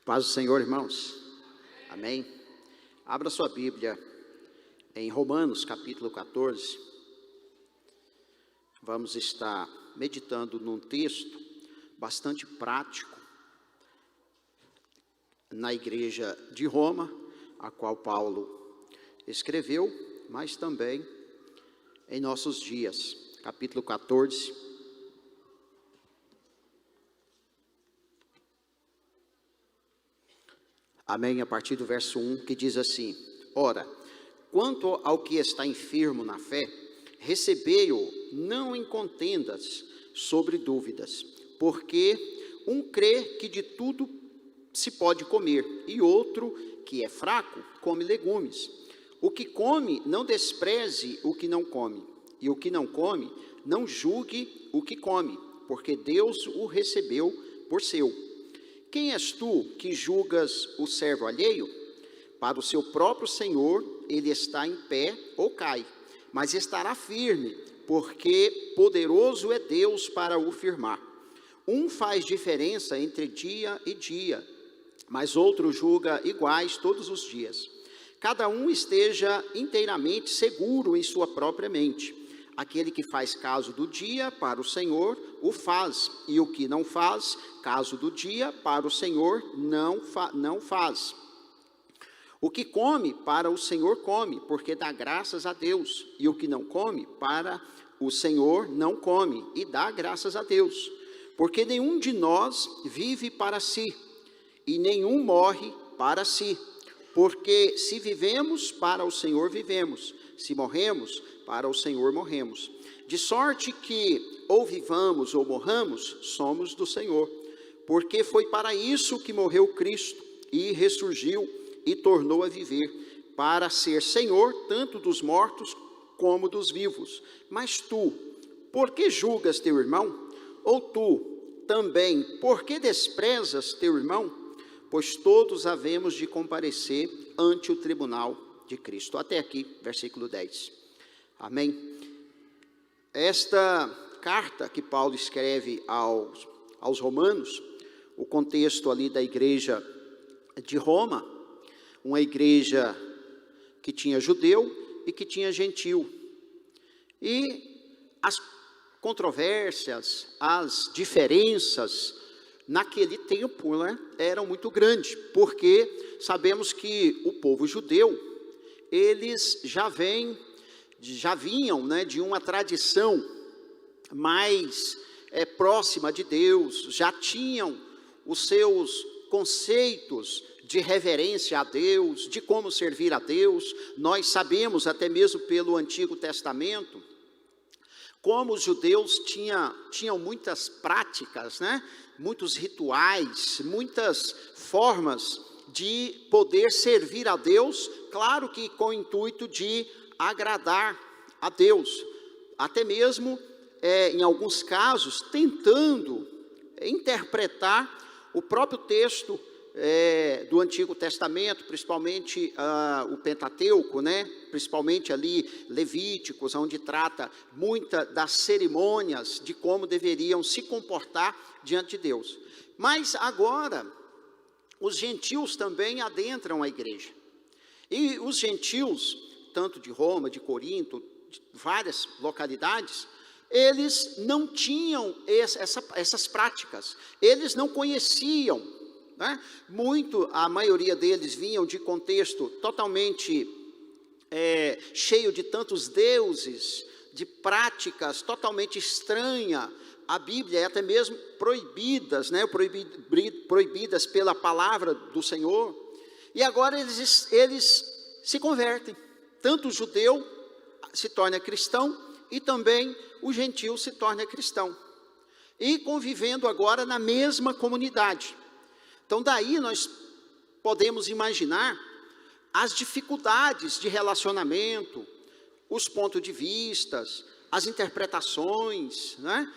Paz do Senhor, irmãos. Amém. Abra sua Bíblia em Romanos, capítulo 14. Vamos estar meditando num texto bastante prático na igreja de Roma, a qual Paulo escreveu, mas também em nossos dias. Capítulo 14. Amém, a partir do verso 1, que diz assim: Ora, quanto ao que está enfermo na fé, recebei-o não em contendas sobre dúvidas, porque um crê que de tudo se pode comer, e outro, que é fraco, come legumes. O que come, não despreze o que não come, e o que não come, não julgue o que come, porque Deus o recebeu por seu. Quem és tu que julgas o servo alheio? Para o seu próprio Senhor ele está em pé ou cai, mas estará firme, porque poderoso é Deus para o firmar. Um faz diferença entre dia e dia, mas outro julga iguais todos os dias. Cada um esteja inteiramente seguro em sua própria mente. Aquele que faz caso do dia para o Senhor, o faz, e o que não faz caso do dia para o Senhor, não faz. O que come para o Senhor come, porque dá graças a Deus, e o que não come para o Senhor não come, e dá graças a Deus. Porque nenhum de nós vive para si, e nenhum morre para si. Porque se vivemos, para o Senhor vivemos, se morremos, para o Senhor morremos. De sorte que, ou vivamos ou morramos, somos do Senhor. Porque foi para isso que morreu Cristo, e ressurgiu, e tornou a viver, para ser Senhor tanto dos mortos como dos vivos. Mas tu, por que julgas teu irmão? Ou tu, também, por que desprezas teu irmão? Pois todos havemos de comparecer ante o tribunal de Cristo. Até aqui, versículo 10. Amém. Esta carta que Paulo escreve aos romanos, o contexto ali da igreja de Roma, uma igreja que tinha judeu e que tinha gentil. E as controvérsias, as diferenças naquele tempo, né, eram muito grandes, porque sabemos que o povo judeu, eles já vinham, né, de uma tradição mais próxima de Deus, já tinham os seus conceitos de reverência a Deus, de como servir a Deus. Nós sabemos, até mesmo pelo Antigo Testamento, como os judeus tinham muitas práticas, né, muitos rituais, muitas formas de poder servir a Deus, claro que com o intuito de agradar a Deus, até mesmo, em alguns casos, tentando interpretar o próprio texto do Antigo Testamento, principalmente o Pentateuco, né? Principalmente ali Levíticos, onde trata muitas das cerimônias de como deveriam se comportar diante de Deus. Mas agora, os gentios também adentram a igreja. E os gentios, tanto de Roma, de Corinto, de várias localidades, eles não tinham essas práticas, eles não conheciam, né? A maioria deles vinham de contexto totalmente cheio de tantos deuses, de práticas totalmente estranhas. A Bíblia é até mesmo proibidas, né? Proibidas pela palavra do Senhor. E agora eles se convertem. Tanto o judeu se torna cristão e também o gentio se torna cristão. E convivendo agora na mesma comunidade. Então daí nós podemos imaginar as dificuldades de relacionamento, os pontos de vista, as interpretações, né?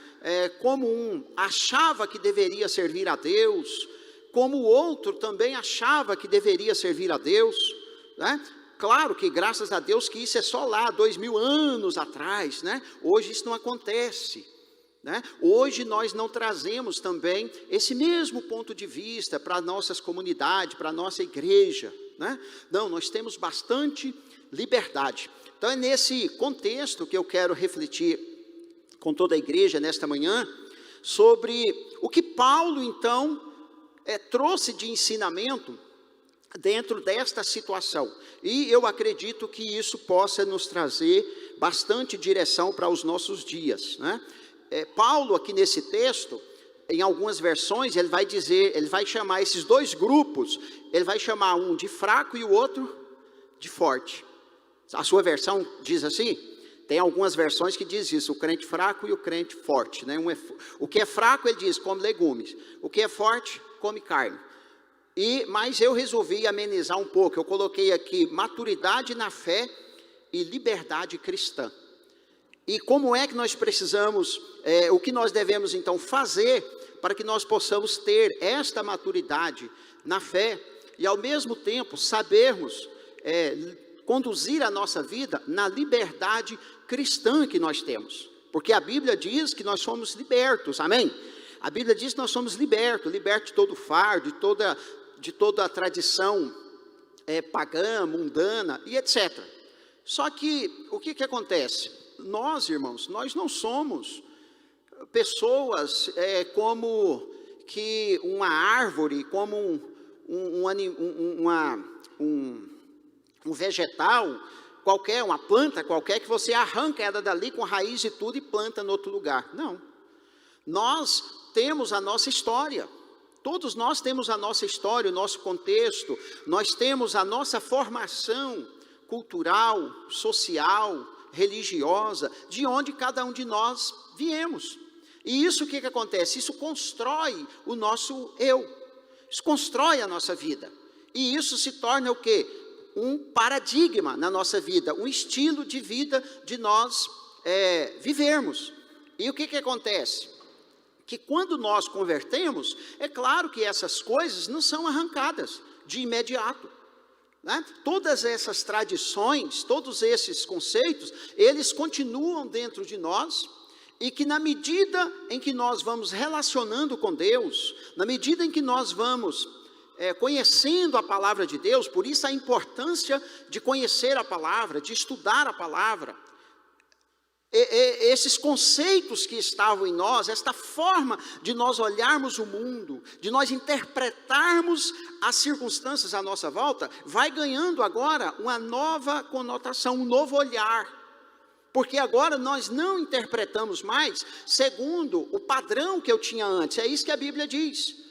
Como um achava que deveria servir a Deus, como o outro também achava que deveria servir a Deus, né? Claro que graças a Deus que isso é só lá 2000 anos atrás, né? Hoje isso não acontece, né? Hoje nós não trazemos também esse mesmo ponto de vista para nossas comunidades, para a nossa igreja, né? Não, nós temos bastante liberdade. Então é nesse contexto que eu quero refletir com toda a igreja nesta manhã, sobre o que Paulo então trouxe de ensinamento dentro desta situação. E eu acredito que isso possa nos trazer bastante direção para os nossos dias, né? Paulo aqui nesse texto, em algumas versões, ele vai chamar esses dois grupos, ele vai chamar um de fraco e o outro de forte. A sua versão diz assim? Tem algumas versões que diz isso, o crente fraco e o crente forte, né? O que é fraco, ele diz, come legumes. O que é forte, come carne. Mas eu resolvi amenizar um pouco. Eu coloquei aqui maturidade na fé e liberdade cristã. E como é que nós precisamos, o que nós devemos então fazer para que nós possamos ter esta maturidade na fé e ao mesmo tempo sabermos conduzir a nossa vida na liberdade cristã que nós temos. Porque a Bíblia diz que nós somos libertos, amém? A Bíblia diz que nós somos libertos de todo fardo, de toda a tradição pagã, mundana e etc. Só que, o que acontece? Nós, irmãos, nós não somos pessoas como que uma árvore, como um vegetal qualquer, uma planta qualquer, que você arranca ela dali com raiz e tudo e planta em outro lugar. Não. Nós temos a nossa história. Todos nós temos a nossa história, o nosso contexto. Nós temos a nossa formação cultural, social, religiosa, de onde cada um de nós viemos. E isso o que acontece? Isso constrói o nosso eu. Isso constrói a nossa vida. E isso se torna o quê? Um paradigma na nossa vida, um estilo de vida de nós vivermos. E o que acontece? Que quando nós convertemos, é claro que essas coisas não são arrancadas de imediato, né? Todas essas tradições, todos esses conceitos, eles continuam dentro de nós, e que na medida em que nós vamos relacionando com Deus, na medida em que nós vamos conhecendo a palavra de Deus, por isso a importância de conhecer a palavra, de estudar a palavra, esses conceitos que estavam em nós, esta forma de nós olharmos o mundo, de nós interpretarmos as circunstâncias à nossa volta, vai ganhando agora uma nova conotação, um novo olhar, porque agora nós não interpretamos mais segundo o padrão que eu tinha antes, é isso que a Bíblia diz,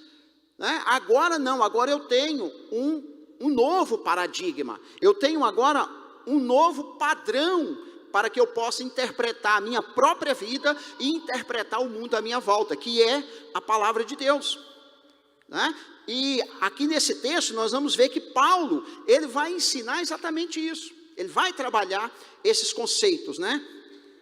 né? Agora não, agora eu tenho um novo paradigma, eu tenho agora um novo padrão, para que eu possa interpretar a minha própria vida e interpretar o mundo à minha volta, que é a palavra de Deus, né? E aqui nesse texto nós vamos ver que Paulo, ele vai ensinar exatamente isso, ele vai trabalhar esses conceitos, né?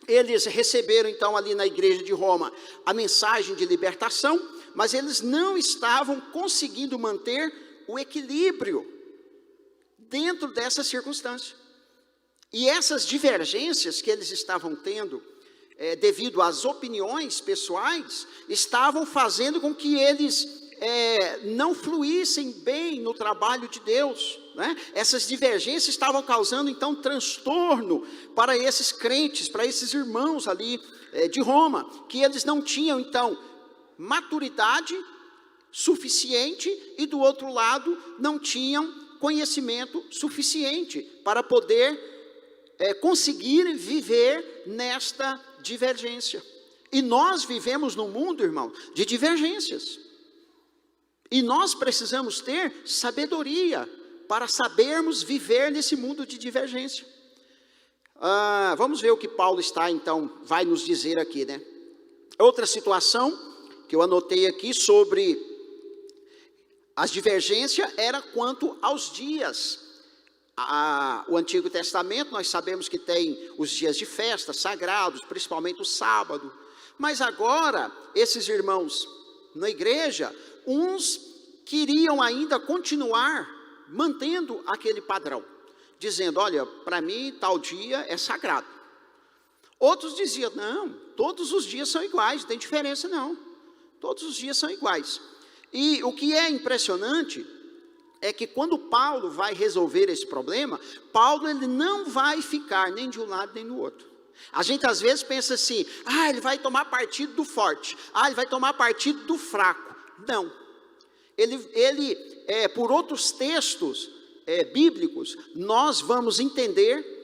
Eles receberam então ali na igreja de Roma a mensagem de libertação, mas eles não estavam conseguindo manter o equilíbrio dentro dessa circunstância. E essas divergências que eles estavam tendo, devido às opiniões pessoais, estavam fazendo com que eles não fluíssem bem no trabalho de Deus, né? Essas divergências estavam causando então transtorno para esses crentes, para esses irmãos ali de Roma, que eles não tinham então maturidade suficiente e do outro lado não tinham conhecimento suficiente para poder conseguir viver nesta divergência. E nós vivemos num mundo, irmão, de divergências. E nós precisamos ter sabedoria para sabermos viver nesse mundo de divergência. Vamos ver o que Paulo vai nos dizer aqui, né? Outra situação que eu anotei aqui sobre as divergências era quanto aos dias. O Antigo Testamento, nós sabemos que tem os dias de festa sagrados, principalmente o sábado, mas agora, esses irmãos na igreja, uns queriam ainda continuar mantendo aquele padrão, dizendo, olha, para mim tal dia é sagrado. Outros diziam, não, todos os dias são iguais, não tem diferença não. Todos os dias são iguais. E o que é impressionante é que quando Paulo vai resolver esse problema, Paulo ele não vai ficar nem de um lado nem do outro. A gente às vezes pensa assim, ele vai tomar partido do forte, ele vai tomar partido do fraco. Não. Ele por outros textos bíblicos, nós vamos entender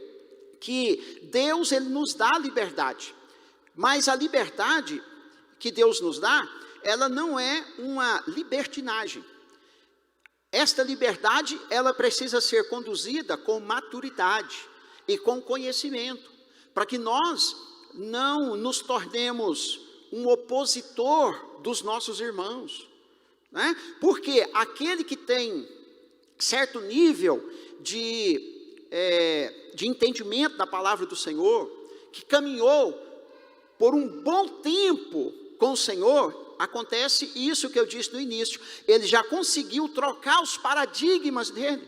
que Deus ele nos dá liberdade, mas a liberdade que Deus nos dá, ela não é uma libertinagem. Esta liberdade, ela precisa ser conduzida com maturidade e com conhecimento, para que nós não nos tornemos um opositor dos nossos irmãos, né? Porque aquele que tem certo nível de entendimento da palavra do Senhor, que caminhou por um bom tempo com o Senhor, acontece isso que eu disse no início, ele já conseguiu trocar os paradigmas dele,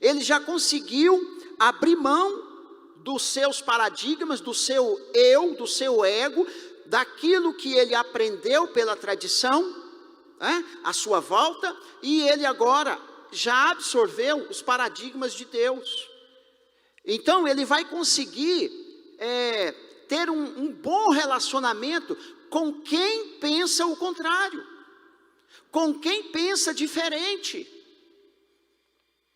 ele já conseguiu abrir mão dos seus paradigmas, do seu eu, do seu ego, daquilo que ele aprendeu pela tradição, à sua volta, e ele agora já absorveu os paradigmas de Deus. Então ele vai conseguir ter um bom relacionamento com quem pensa o contrário, com quem pensa diferente,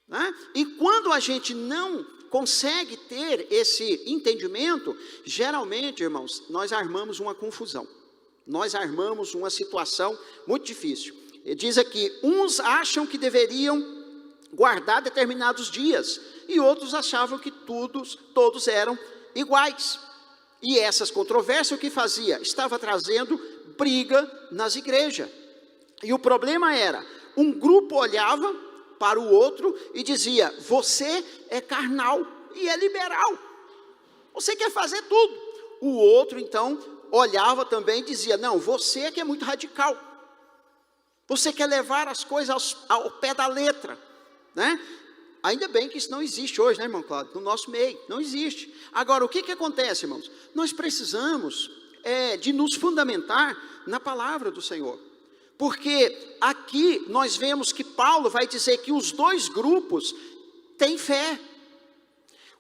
né? E quando a gente não consegue ter esse entendimento, geralmente, irmãos, nós armamos uma confusão, nós armamos uma situação muito difícil. Ele diz aqui, uns acham que deveriam guardar determinados dias, e outros achavam que todos eram iguais. E essas controvérsias o que fazia? Estava trazendo briga nas igrejas. E o problema era, um grupo olhava para o outro e dizia, você é carnal e é liberal, você quer fazer tudo. O outro então olhava também e dizia, não, você é que é muito radical, você quer levar as coisas ao pé da letra, né? Ainda bem que isso não existe hoje, né, irmão Cláudio? No nosso meio, não existe. Agora, o que acontece, irmãos? Nós precisamos de nos fundamentar na palavra do Senhor. Porque aqui nós vemos que Paulo vai dizer que os dois grupos têm fé.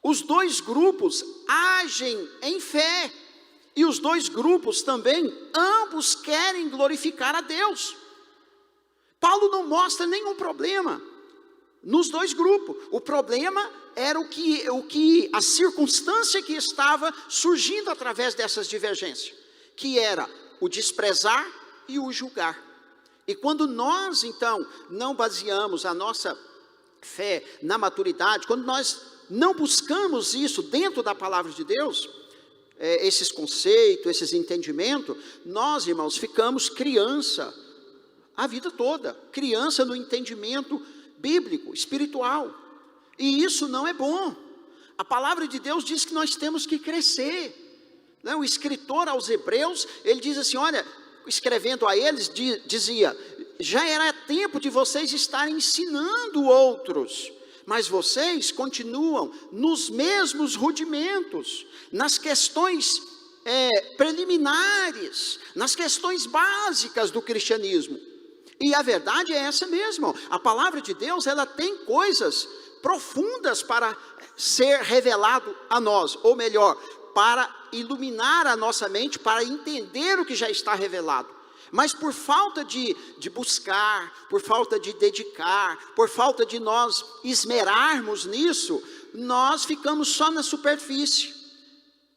Os dois grupos agem em fé. E os dois grupos também, ambos querem glorificar a Deus. Paulo não mostra nenhum problema nos dois grupos. O problema era a circunstância que estava surgindo através dessas divergências, que era o desprezar e o julgar. E quando nós então não baseamos a nossa fé na maturidade, quando nós não buscamos isso dentro da palavra de Deus, esses conceitos, esses entendimentos, nós, irmãos, ficamos criança a vida toda, criança no entendimento bíblico, espiritual, e isso não é bom. A palavra de Deus diz que nós temos que crescer, né? O escritor aos Hebreus, ele diz assim, olha, escrevendo a eles, dizia, já era tempo de vocês estarem ensinando outros, mas vocês continuam nos mesmos rudimentos, nas questões preliminares, nas questões básicas do cristianismo. E a verdade é essa mesmo, a palavra de Deus, ela tem coisas profundas para ser revelado a nós, ou melhor, para iluminar a nossa mente, para entender o que já está revelado. Mas por falta de buscar, por falta de dedicar, por falta de nós esmerarmos nisso, nós ficamos só na superfície.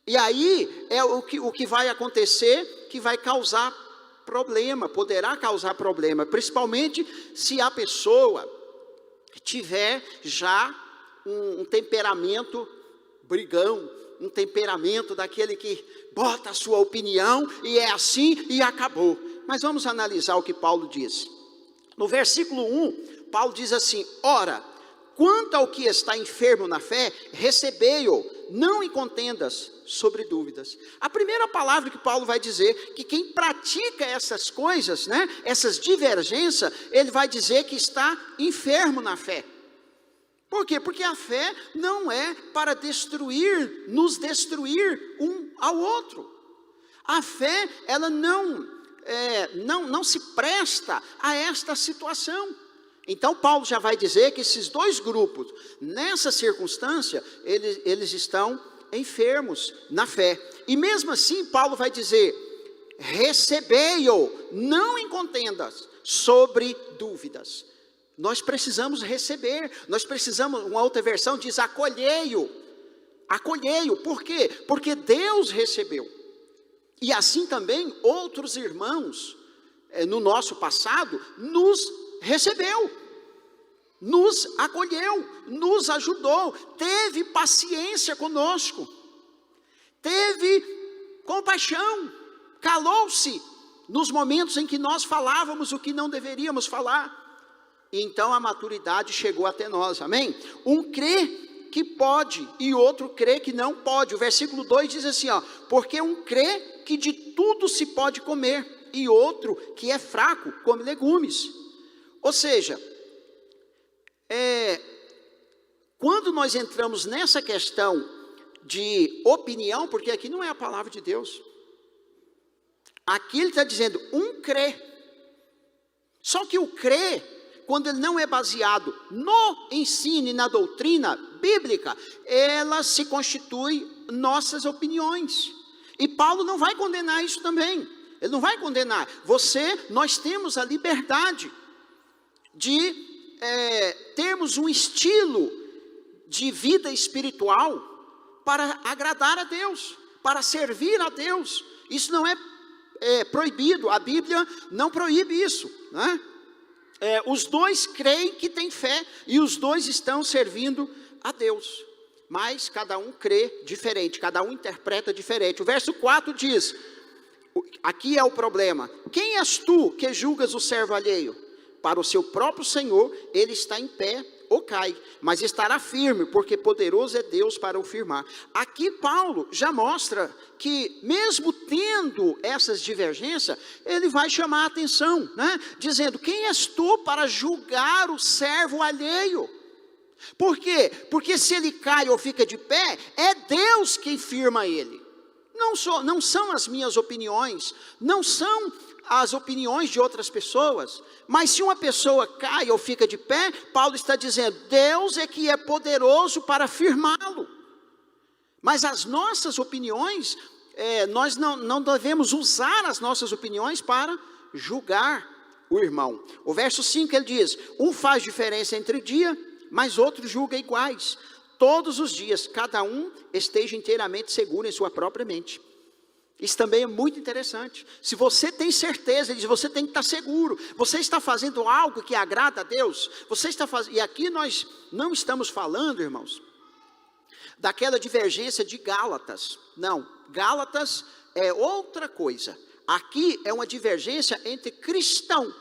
E aí é o que vai acontecer, que vai causar problema, poderá causar problema, principalmente se a pessoa tiver já um temperamento brigão, um temperamento daquele que bota a sua opinião e é assim e acabou. Mas vamos analisar o que Paulo diz. No versículo 1, Paulo diz assim, ora, quanto ao que está enfermo na fé, recebei-o, não em contendas sobre dúvidas. A primeira palavra que Paulo vai dizer, que quem pratica essas coisas, né, essas divergências, ele vai dizer que está enfermo na fé. Por quê? Porque a fé não é para nos destruir um ao outro. A fé, ela não se presta a esta situação. Então Paulo já vai dizer que esses dois grupos, nessa circunstância, eles estão enfermos na fé. E mesmo assim Paulo vai dizer: recebei-o, não em contendas sobre dúvidas. Nós precisamos receber, nós precisamos, uma outra versão diz acolhei-o. Acolhei-o, por quê? Porque Deus recebeu. E assim também outros irmãos, no nosso passado, nos recebeu, nos acolheu, nos ajudou, teve paciência conosco, teve compaixão, calou-se nos momentos em que nós falávamos o que não deveríamos falar. E então a maturidade chegou até nós, amém? Um crê que pode e outro crê que não pode. O versículo 2 diz assim, ó: porque um crê que de tudo se pode comer, e outro que é fraco come legumes. Ou seja, quando nós entramos nessa questão de opinião, porque aqui não é a palavra de Deus, aqui ele está dizendo um crê. Só que o crê, quando ele não é baseado no ensino e na doutrina bíblica, ela se constitui nossas opiniões. E Paulo não vai condenar isso também. Ele não vai condenar. Nós temos a liberdade de termos um estilo de vida espiritual para agradar a Deus, para servir a Deus. Isso não é proibido, a Bíblia não proíbe isso, né? Os dois creem que têm fé e os dois estão servindo a Deus, mas cada um crê diferente, cada um interpreta diferente. O verso 4 diz, aqui é o problema: quem és tu que julgas o servo alheio? Para o seu próprio Senhor ele está em pé ou cai, mas estará firme, porque poderoso é Deus para o firmar. Aqui Paulo já mostra que mesmo tendo essas divergências, ele vai chamar a atenção, né? Dizendo: quem és tu para julgar o servo alheio? Por quê? Porque se ele cai ou fica de pé, é Deus quem firma ele. Não são as minhas opiniões, não são as opiniões de outras pessoas. Mas se uma pessoa cai ou fica de pé, Paulo está dizendo: Deus é que é poderoso para firmá-lo. Mas as nossas opiniões, nós não devemos usar as nossas opiniões para julgar o irmão. O verso 5 ele diz: um faz diferença entre dia, mas outro julga iguais. Todos os dias, cada um esteja inteiramente seguro em sua própria mente. Isso também é muito interessante. Se você tem certeza, ele diz, você tem que estar seguro. Você está fazendo algo que agrada a Deus. E aqui nós não estamos falando, irmãos, daquela divergência de Gálatas. Não, Gálatas é outra coisa. Aqui é uma divergência entre cristãos.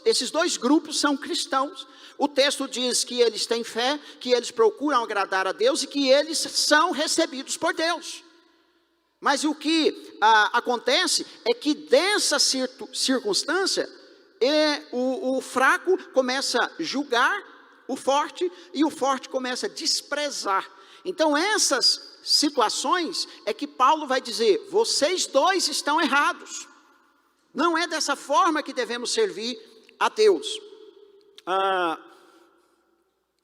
Esses dois grupos são cristãos. O texto diz que eles têm fé, que eles procuram agradar a Deus e que eles são recebidos por Deus. Mas o que acontece é que dessa circunstância, o fraco começa a julgar o forte e o forte começa a desprezar. Então essas situações é que Paulo vai dizer: vocês dois estão errados. Não é dessa forma que devemos servir a Deus.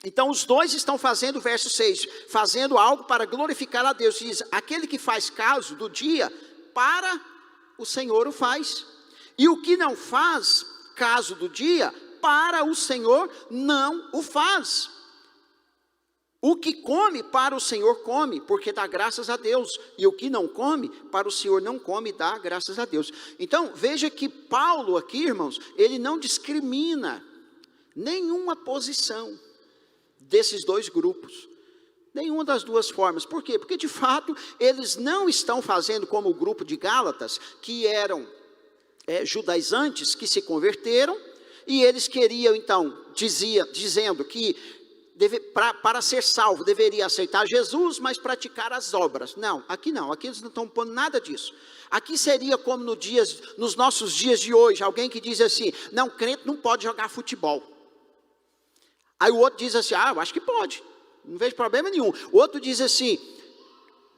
Então os dois estão fazendo, verso 6, fazendo algo para glorificar a Deus. Diz: aquele que faz caso do dia, para o Senhor o faz. E o que não faz caso do dia, para o Senhor não o faz. O que come, para o Senhor come, porque dá graças a Deus. E o que não come, para o Senhor não come e dá graças a Deus. Então veja que Paulo aqui, irmãos, ele não discrimina nenhuma posição desses dois grupos, nenhuma das duas formas. Por quê? Porque de fato eles não estão fazendo como o grupo de Gálatas, que eram judaizantes que se converteram, e eles queriam então, dizendo que para ser salvo deveria aceitar Jesus, mas praticar as obras. Não, aqui eles não estão pondo nada disso. Aqui seria como nos nossos dias de hoje, alguém que diz assim: não, crente não pode jogar futebol. Aí o outro diz assim, eu acho que pode, não vejo problema nenhum. O outro diz assim,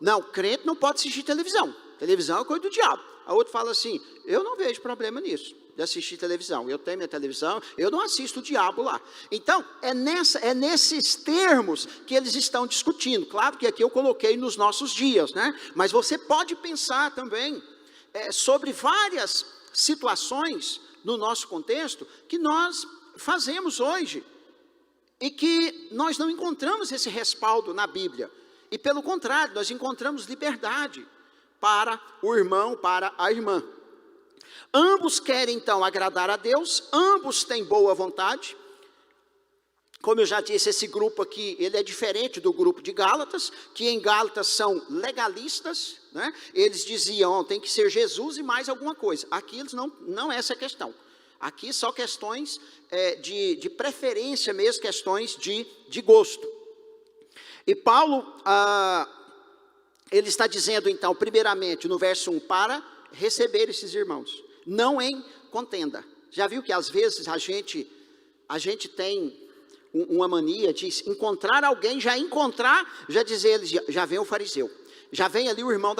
não, crente não pode assistir televisão, televisão é coisa do diabo. Aí o outro fala assim, eu não vejo problema nisso, de assistir televisão, eu tenho minha televisão, eu não assisto o diabo lá. Então, é nesses termos que eles estão discutindo. Claro que aqui eu coloquei nos nossos dias, né? Mas você pode pensar também sobre várias situações no nosso contexto que nós fazemos hoje e que nós não encontramos esse respaldo na Bíblia. E pelo contrário, nós encontramos liberdade para o irmão, para a irmã. Ambos querem então agradar a Deus, ambos têm boa vontade. Como eu já disse, esse grupo aqui, ele é diferente do grupo de Gálatas, que em Gálatas são legalistas, né? Eles diziam, tem que ser Jesus e mais alguma coisa. Aqui eles não é essa questão. Aqui só questões de preferência mesmo, questões de gosto. E Paulo, ele está dizendo então, primeiramente, no verso 1, para receber esses irmãos, não em contenda. Já viu que às vezes a gente tem uma mania de encontrar alguém, já dizer eles, já vem o fariseu, já vem ali o irmão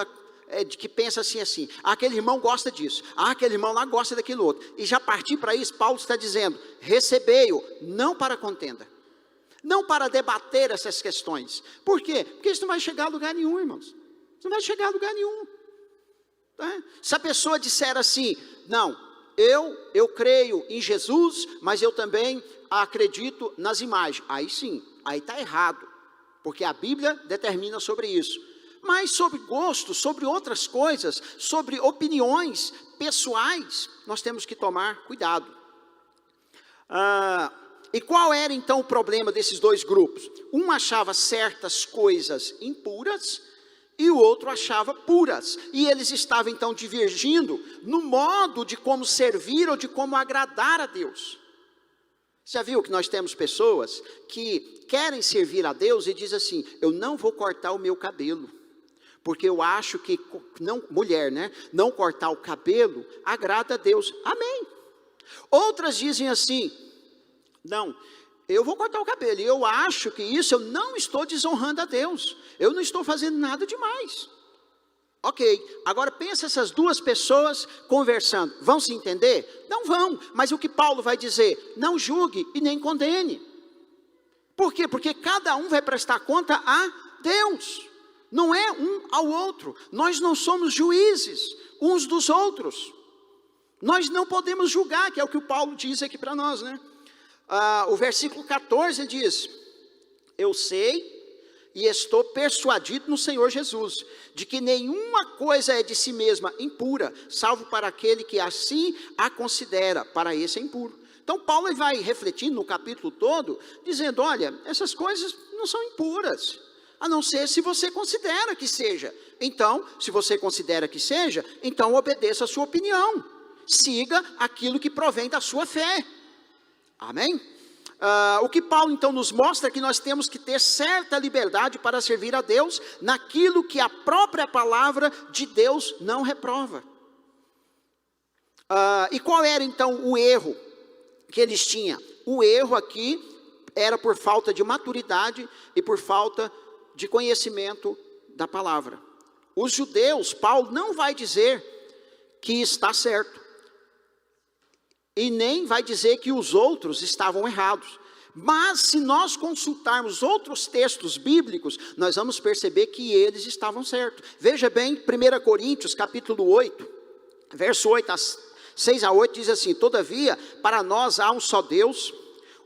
que pensa assim, aquele irmão gosta disso, aquele irmão lá gosta daquilo outro, e já partir para isso. Paulo está dizendo, recebei-o, não para contenda, não para debater essas questões. Por quê? Porque isso não vai chegar a lugar nenhum, irmãos, isso não vai chegar a lugar nenhum. Se a pessoa disser assim, não, eu creio em Jesus, mas eu também acredito nas imagens, aí sim, aí está errado, porque a Bíblia determina sobre isso. Mas sobre gosto, sobre outras coisas, sobre opiniões pessoais, nós temos que tomar cuidado. E qual era então o problema desses dois grupos? Um achava certas coisas impuras, e o outro achava puras, e eles estavam então divergindo no modo de como servir ou de como agradar a Deus. Já viu que nós temos pessoas que querem servir a Deus e dizem assim, eu não vou cortar o meu cabelo, porque eu acho que, mulher, né, não cortar o cabelo agrada a Deus, amém. Outras dizem assim, não, eu vou cortar o cabelo, e eu acho que isso eu não estou desonrando a Deus, eu não estou fazendo nada demais. Ok, agora pensa essas duas pessoas conversando, vão se entender? Não vão, mas o que Paulo vai dizer? Não julgue e nem condene. Por quê? Porque cada um vai prestar conta a Deus, não é um ao outro. Nós não somos juízes uns dos outros, nós não podemos julgar, que é o que o Paulo diz aqui para nós, né? O versículo 14 diz, eu sei e estou persuadido no Senhor Jesus, de que nenhuma coisa é de si mesma impura, salvo para aquele que assim a considera, para esse é impuro. Então Paulo vai refletindo no capítulo todo, dizendo, olha, essas coisas não são impuras, a não ser se você considera que seja. Então, se você considera que seja, então obedeça a sua opinião, siga aquilo que provém da sua fé. Amém? O que Paulo então nos mostra é que nós temos que ter certa liberdade para servir a Deus naquilo que a própria palavra de Deus não reprova. E qual era então o erro que eles tinham? O erro aqui era por falta de maturidade e por falta de conhecimento da palavra. Os judeus, Paulo não vai dizer que está certo, e nem vai dizer que os outros estavam errados. Mas se nós consultarmos outros textos bíblicos, nós vamos perceber que eles estavam certos. Veja bem, 1 Coríntios capítulo 8, verso 6 a 8 diz assim, todavia, para nós há um só Deus,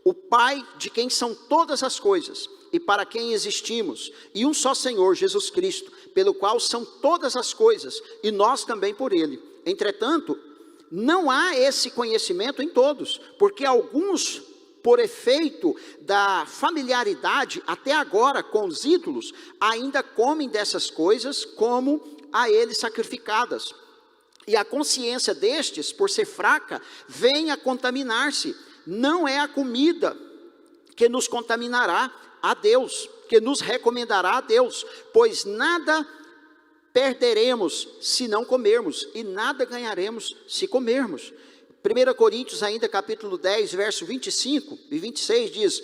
o Pai de quem são todas as coisas, e para quem existimos, e um só Senhor, Jesus Cristo, pelo qual são todas as coisas, e nós também por Ele. Entretanto, não há esse conhecimento em todos, porque alguns, por efeito da familiaridade até agora com os ídolos, ainda comem dessas coisas como a eles sacrificadas. E a consciência destes, por ser fraca, vem a contaminar-se. Não é a comida que nos contaminará a Deus, que nos recomendará a Deus, pois nada perderemos se não comermos, e nada ganharemos se comermos. 1 Coríntios ainda capítulo 10, verso 25 e 26 diz,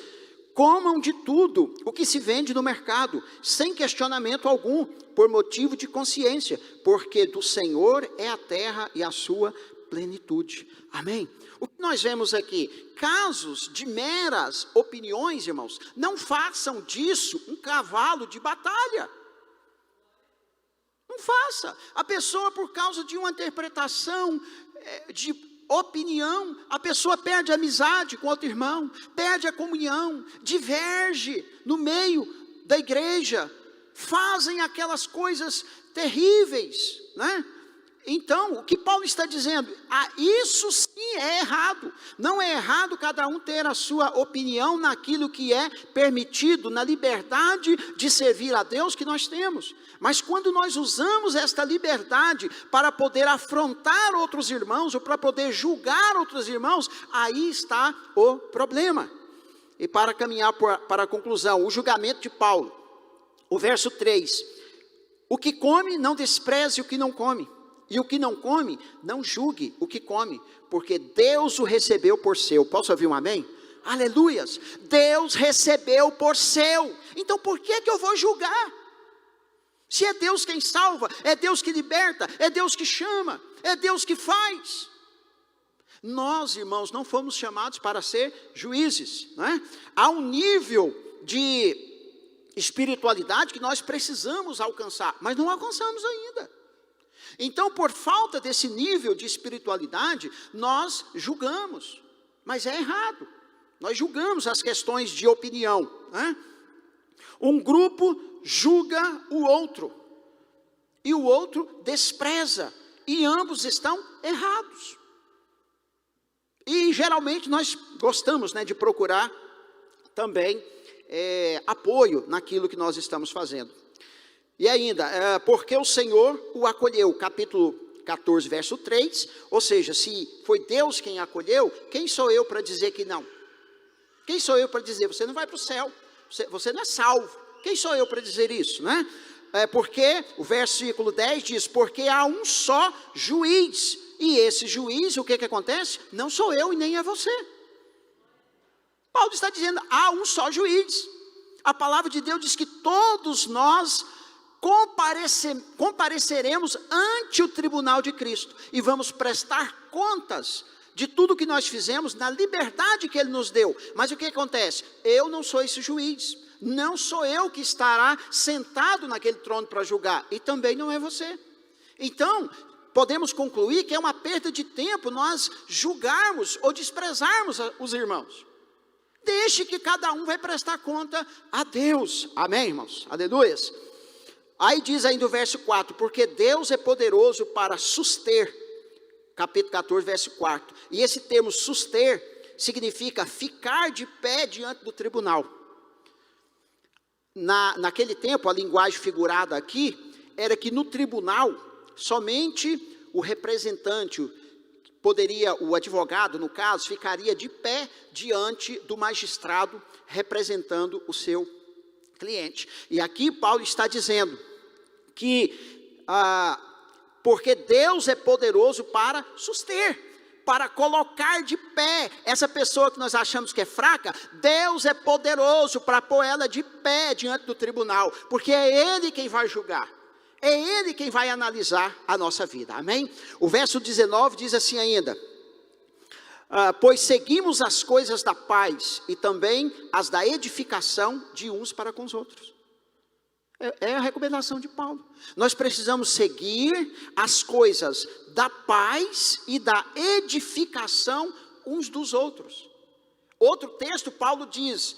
Comam de tudo o que se vende no mercado, sem questionamento algum, por motivo de consciência, porque do Senhor é a terra e a sua plenitude. Amém? O que nós vemos aqui? Casos de meras opiniões, irmãos, não façam disso um cavalo de batalha. Não faça. A pessoa, por causa de uma interpretação de opinião, a pessoa perde a amizade com outro irmão, perde a comunhão, diverge no meio da igreja, fazem aquelas coisas terríveis, né? Então, o que Paulo está dizendo, isso sim é errado. Não é errado cada um ter a sua opinião naquilo que é permitido, na liberdade de servir a Deus que nós temos. Mas quando nós usamos esta liberdade para poder afrontar outros irmãos, ou para poder julgar outros irmãos, aí está o problema. E para caminhar para a conclusão, o julgamento de Paulo, o verso 3, o que come, não despreze o que não come. E o que não come, não julgue o que come, porque Deus o recebeu por seu. Posso ouvir um amém? Aleluias! Deus recebeu por seu. Então por que eu vou julgar? Se é Deus quem salva, é Deus que liberta, é Deus que chama, é Deus que faz. Nós, irmãos, não fomos chamados para ser juízes, não é? Há um nível de espiritualidade que nós precisamos alcançar, mas não alcançamos ainda. Então, por falta desse nível de espiritualidade, nós julgamos, mas é errado. Nós julgamos as questões de opinião, né? Um grupo julga o outro, e o outro despreza, e ambos estão errados. E geralmente nós gostamos, né, de procurar também apoio naquilo que nós estamos fazendo. E ainda, porque o Senhor o acolheu, capítulo 14, verso 3, ou seja, se foi Deus quem acolheu, quem sou eu para dizer que não? Quem sou eu para dizer, você não vai para o céu, você não é salvo, quem sou eu para dizer isso, né? Porque, o versículo 10 diz, porque há um só juiz, e esse juiz, o que acontece? Não sou eu e nem é você. Paulo está dizendo, há um só juiz. A palavra de Deus diz que todos nós compareceremos ante o tribunal de Cristo e vamos prestar contas de tudo que nós fizemos na liberdade que Ele nos deu. Mas o que acontece? Eu não sou esse juiz, não sou eu que estará sentado naquele trono para julgar, e também não é você. Então, podemos concluir que é uma perda de tempo nós julgarmos ou desprezarmos os irmãos. Deixe que cada um vai prestar conta a Deus. Amém, irmãos? Aleluias. Aí diz ainda o verso 4, porque Deus é poderoso para suster, capítulo 14, verso 4, e esse termo suster, significa ficar de pé diante do tribunal. Naquele tempo, a linguagem figurada aqui, era que no tribunal, somente o representante, o advogado no caso, ficaria de pé diante do magistrado, representando o seu cliente. E aqui Paulo está dizendo que, porque Deus é poderoso para suster, para colocar de pé essa pessoa que nós achamos que é fraca, Deus é poderoso para pôr ela de pé diante do tribunal, porque é Ele quem vai julgar, é Ele quem vai analisar a nossa vida, amém? O verso 19 diz assim ainda, pois seguimos as coisas da paz e também as da edificação de uns para com os outros. É a recomendação de Paulo. Nós precisamos seguir as coisas da paz e da edificação uns dos outros. Outro texto, Paulo diz,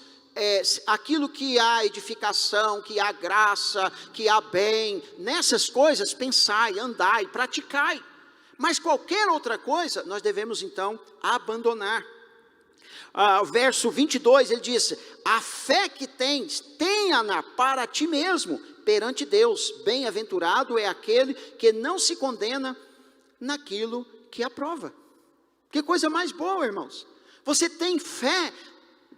aquilo que há edificação, que há graça, que há bem, nessas coisas pensai, andai, praticai. Mas qualquer outra coisa, nós devemos então abandonar. Verso 22, ele diz, a fé que tens, tenha-na para ti mesmo, perante Deus, bem-aventurado é aquele que não se condena naquilo que aprova. Que coisa mais boa, irmãos, você tem fé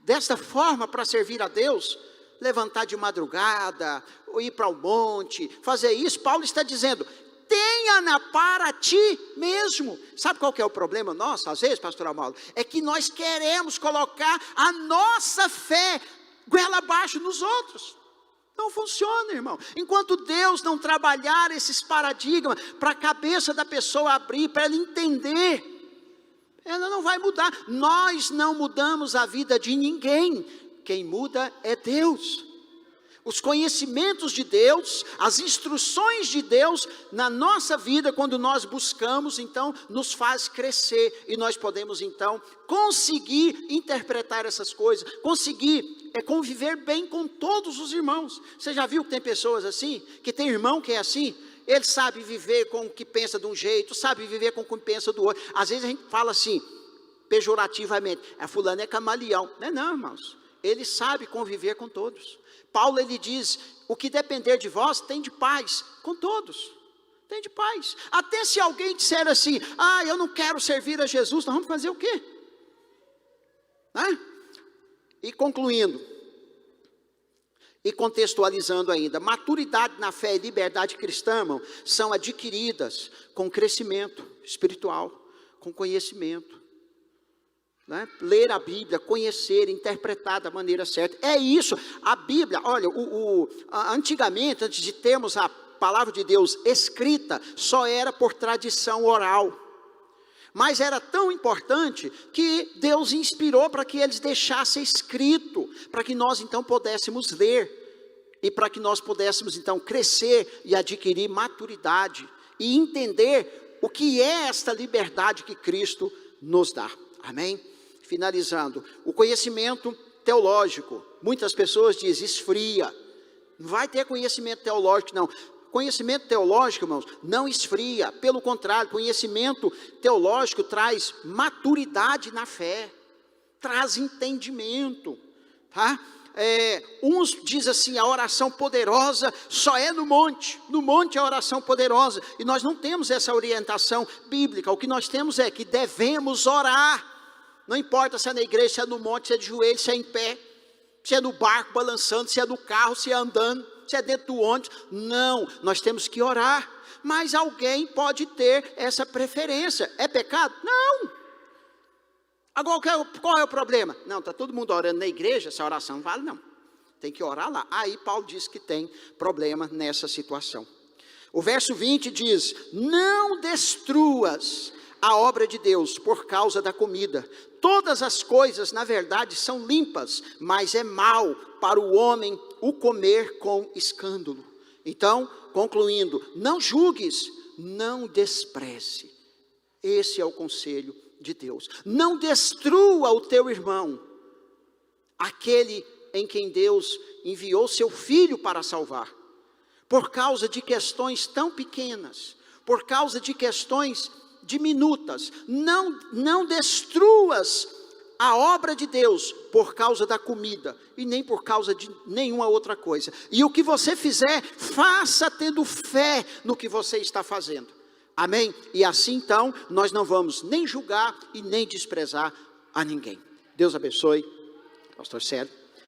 desta forma para servir a Deus, levantar de madrugada, ou ir para o monte, fazer isso, Paulo está dizendo, tenha-na para ti mesmo. Sabe qual que é o problema nosso, às vezes, pastor Amado? É que nós queremos colocar a nossa fé goela abaixo nos outros. Não funciona, irmão. Enquanto Deus não trabalhar esses paradigmas para a cabeça da pessoa abrir, para ela entender, ela não vai mudar. Nós não mudamos a vida de ninguém. Quem muda é Deus. Os conhecimentos de Deus, as instruções de Deus na nossa vida, quando nós buscamos, então, nos faz crescer. E nós podemos, então, conseguir interpretar essas coisas, conseguir conviver bem com todos os irmãos. Você já viu que tem pessoas assim? Que tem irmão que é assim? Ele sabe viver com o que pensa de um jeito, sabe viver com o que pensa do outro. Às vezes a gente fala assim, pejorativamente, fulano é camaleão. Não, irmãos. Ele sabe conviver com todos. Paulo, ele diz, o que depender de vós, tem de paz com todos. Tem de paz. Até se alguém disser assim, eu não quero servir a Jesus, nós vamos fazer o quê? E concluindo, e contextualizando ainda, maturidade na fé e liberdade cristã, irmão, são adquiridas com crescimento espiritual, com conhecimento. Ler a Bíblia, conhecer, interpretar da maneira certa, é isso. A Bíblia, olha, antigamente, antes de termos a palavra de Deus escrita, só era por tradição oral, mas era tão importante, que Deus inspirou para que eles deixassem escrito, para que nós então pudéssemos ler, e para que nós pudéssemos então crescer, e adquirir maturidade, e entender o que é esta liberdade que Cristo nos dá, amém? Finalizando, o conhecimento teológico, muitas pessoas dizem, esfria, não vai ter conhecimento teológico não. Conhecimento teológico, irmãos, não esfria, pelo contrário, conhecimento teológico traz maturidade na fé, traz entendimento, tá? Uns dizem assim, a oração poderosa só é no monte é a oração poderosa, e nós não temos essa orientação bíblica. O que nós temos é que devemos orar, não importa se é na igreja, se é no monte, se é de joelho, se é em pé, se é no barco balançando, se é no carro, se é andando, se é dentro do ônibus. Não, nós temos que orar. Mas alguém pode ter essa preferência. É pecado? Não. Agora, qual é o problema? Não, está todo mundo orando na igreja, essa oração não vale não. Tem que orar lá. Aí Paulo diz que tem problema nessa situação. O verso 20 diz, não destruas a obra de Deus por causa da comida. Todas as coisas, na verdade, são limpas, mas é mal para o homem o comer com escândalo. Então, concluindo, não julgues, não despreze. Esse é o conselho de Deus. Não destrua o teu irmão, aquele em quem Deus enviou seu filho para salvar, por causa de questões tão pequenas, por causa de questões diminutas. Não destruas a obra de Deus por causa da comida, e nem por causa de nenhuma outra coisa. E o que você fizer, faça tendo fé no que você está fazendo, amém? E assim então, nós não vamos nem julgar e nem desprezar a ninguém. Deus abençoe, pastor Sérgio.